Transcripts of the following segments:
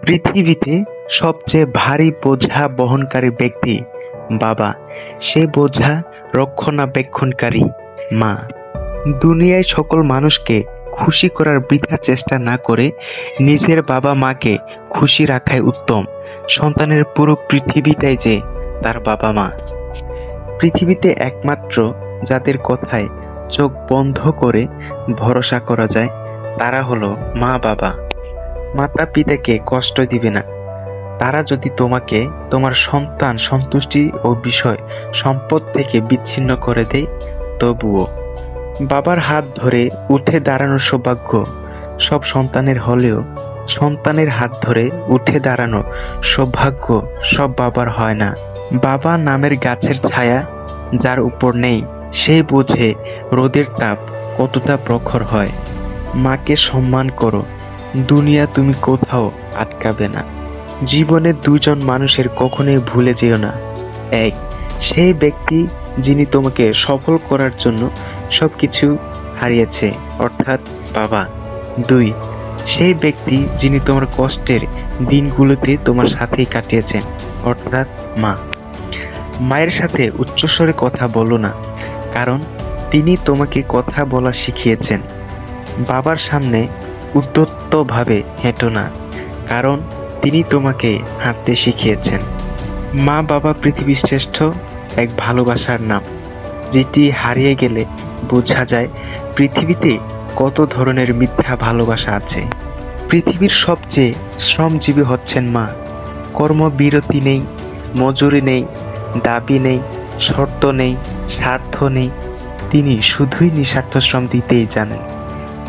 পৃথিবীতে সবচেয়ে ভারী বোঝা বহনকারী ব্যক্তি বাবা, সে বোঝা রক্ষণাবেক্ষণকারী মা। দুনিয়ায় সকল মানুষকে খুশি করার বৃথা চেষ্টা না করে নিজের বাবা মাকে খুশি রাখাই উত্তম। সন্তানের পুরো পৃথিবীটাই যে তার বাবা মা। পৃথিবীতে একমাত্র যাদের কথায় চোখ বন্ধ করে ভরসা করা যায় তারা হলো মা বাবা। মাতা পিতাকে কষ্ট দিবে না। তারা যদি তোমাকে তোমার সন্তান সন্তুষ্টি ও বিষয় সম্পদ থেকে বিচ্ছিন্ন করে দেয় তবুও। বাবার হাত ধরে উঠে দাঁড়ানোর সৌভাগ্য সব সন্তানের হলেও সন্তানের হাত ধরে উঠে দাঁড়ানো সৌভাগ্য সব বাবার হয় না। বাবা নামের গাছের ছায়া যার উপর নেই সে বোঝে রোদের তাপ কতটা প্রখর হয়। মাকে সম্মান করো, দুনিয়া তুমি কোথাও আটকাবে না। জীবনে দুজন মানুষের কখনোই ভুলে যেও না। এক, সেই ব্যক্তি যিনি তোমাকে সফল করার জন্য সবকিছু হারিয়েছে অর্থাৎ বাবা। দুই, সেই ব্যক্তি যিনি তোমার কষ্টের দিনগুলোতে তোমার সাথেই কাটিয়েছেন অর্থাৎ মা। মায়ের সাথে উচ্চস্বরে কথা বলো না, কারণ তিনি তোমাকে কথা বলা শিখিয়েছেন। বাবার সামনে উদ্ধতভাবে হেঁটো না, কারণ তিনি তোমাকে হাঁটতে শিখিয়েছেন। মা বাবা পৃথিবীর শ্রেষ্ঠ এক ভালোবাসার নাম, যেটি হারিয়ে গেলে বোঝা যায় পৃথিবীতে কত ধরনের মিথ্যা ভালোবাসা আছে। পৃথিবীর সবচেয়ে শ্রমজীবী হচ্ছেন মা। কর্মবিরতি নেই, মজুরি নেই, দাবি নেই, শর্ত নেই, স্বার্থ নেই। তিনি শুধুই নিঃস্বার্থ শ্রম দিতেই জানেন।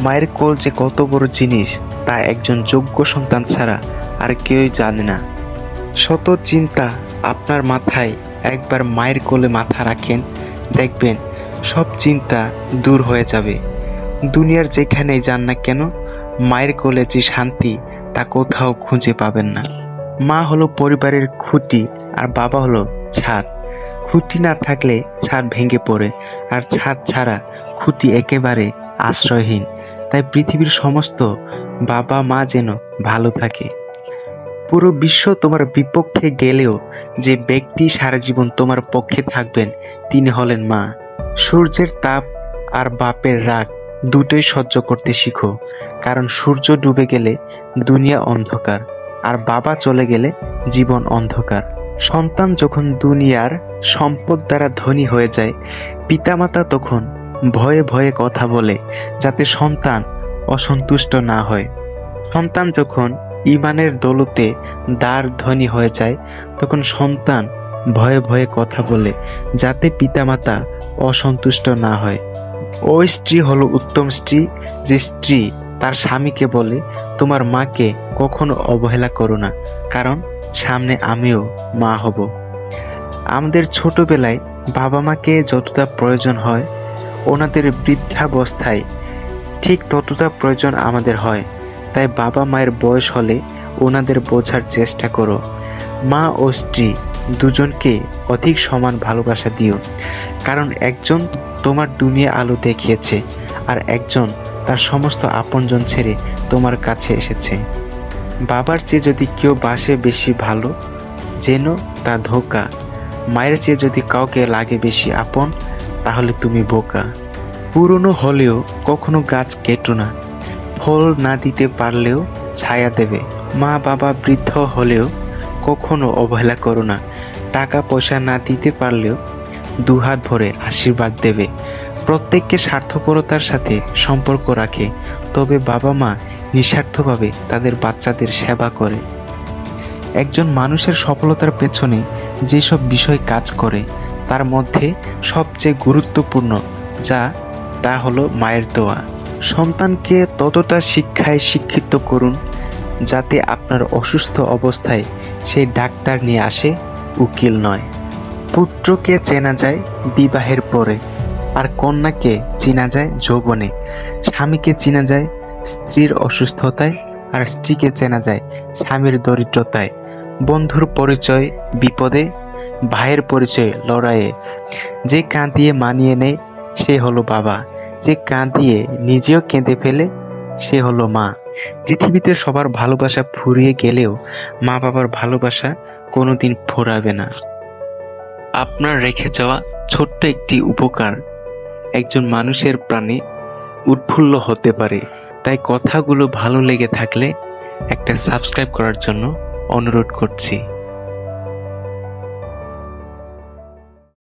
মায়ের কোল যে কত বড় জিনিস তা একজন যোগ্য সন্তান ছাড়া আর কেউই জানে না। শত চিন্তা আপনার মাথায় একবার মায়ের কোলে মাথা রাখেন, দেখবেন সব চিন্তা দূর হয়ে যাবে। দুনিয়ার যেখানেই যান না কেন, মায়ের কোলে যে শান্তি তা কোথাও খুঁজে পাবেন না। মা হলো পরিবারের খুঁটি আর বাবা হলো ছাদ। খুঁটি না থাকলে ছাদ ভেঙে পড়ে, আর ছাদ ছাড়া খুঁটি একেবারে আশ্রয়হীন। তাই পৃথিবীর সমস্ত বাবা মা যেন ভালো থাকে। পুরো বিশ্ব তোমার বিপক্ষে গেলেও যে ব্যক্তি সারা জীবন তোমার পক্ষে থাকবেন তিনি হলেন মা। সূর্যের তাপ আর বাপের রাগ দুটোই সহ্য করতে শিখো, কারণ সূর্য ডুবে গেলে দুনিয়া অন্ধকার, আর বাবা চলে গেলে জীবন অন্ধকার। সন্তান যখন দুনিয়ার সম্পদ দ্বারা ধনী হয়ে যায়, পিতামাতা তখন ভয়ে ভয়ে কথা বলে যাতে সন্তান অসন্তুষ্ট না হয়। সন্তান যখন ইমানের দৌলতে দ্বার ধনী হয়ে যায়, তখন সন্তান ভয়ে ভয়ে কথা বলে যাতে পিতামাতা অসন্তুষ্ট না হয়। ওই স্ত্রী হলো উত্তম স্ত্রী, যে স্ত্রী তার স্বামীকে বলে তোমার মাকে কখনো অবহেলা করো না, কারণ সামনে আমিও মা হব। আমাদের ছোটবেলায় বাবা মাকে যতটা প্রয়োজন হয়, ওনাদের বৃদ্ধাবস্থায় ঠিক ততটা প্রয়োজন আমাদের হয়। তাই বাবা মায়ের বয়স হলে ওনাদের বোঝার চেষ্টা করো। মা ও স্ত্রী দুজনকে অধিক সমান ভালোবাসা দিও, কারণ একজন তোমার দুনিয়া আলো দেখিয়েছে, আর একজন তার সমস্ত আপনজন ছেড়ে তোমার কাছে এসেছে। বাবার চেয়ে যদি কেউ বাসে বেশি ভালো, যেন তা ধোঁকা। মায়ের চেয়ে যদি কাউকে লাগে বেশি আপন, তাহলে তুমি বোকা। পুরনো হলেও কখনো গাছ কেটো না, ফল না দিতে পারলেও ছায়া দেবে। মা বাবা বৃদ্ধ হলেও কখনো অবহেলা করো না, টাকা পয়সা না দিতে পারলেও দুহাত ভরে আশীর্বাদ দেবে। প্রত্যেককে স্বার্থপরতার সাথে সম্পর্ক রাখে, তবে বাবা মা নিঃস্বার্থভাবে তাদের বাচ্চাদের সেবা করে। একজন মানুষের সফলতার পেছনে যেসব বিষয় কাজ করে তার মধ্যে সবচেয়ে গুরুত্বপূর্ণ তা হলো মায়ের দোয়া। সন্তানকে ততটা শিক্ষায় শিক্ষিত করুন যাতে আপনার অসুস্থ অবস্থায় সে ডাক্তার নিয়ে আসে, উকিল নয়। পুত্রকে চেনা যায় বিবাহের পরে, আর কন্যাকে চেনা যায় যৌবনে। স্বামীকে চেনা যায় স্ত্রীর অসুস্থতায়, আর স্ত্রীকে চেনা যায় স্বামীর দরিদ্রতায়। বন্ধুর পরিচয় বিপদে, ভাইয়ের পরিচয় লড়াইয়ে। যে কাঁদিয়ে মানিয়ে নেয় সে হলো বাবা, যে কাঁদিয়ে নিজেও কেঁদে ফেলে সে হলো মা। পৃথিবীতে সবার ভালোবাসা ফুরিয়ে গেলেও মা বাবার ভালোবাসা কোনোদিন ফুরাবে না। আপনার রেখে যাওয়া ছোট্ট একটি উপকার একজন মানুষের প্রাণে উৎফুল্ল হতে পারে। তাই কথাগুলো ভালো লেগে থাকলে একটা সাবস্ক্রাইব করার জন্য অনুরোধ করছি।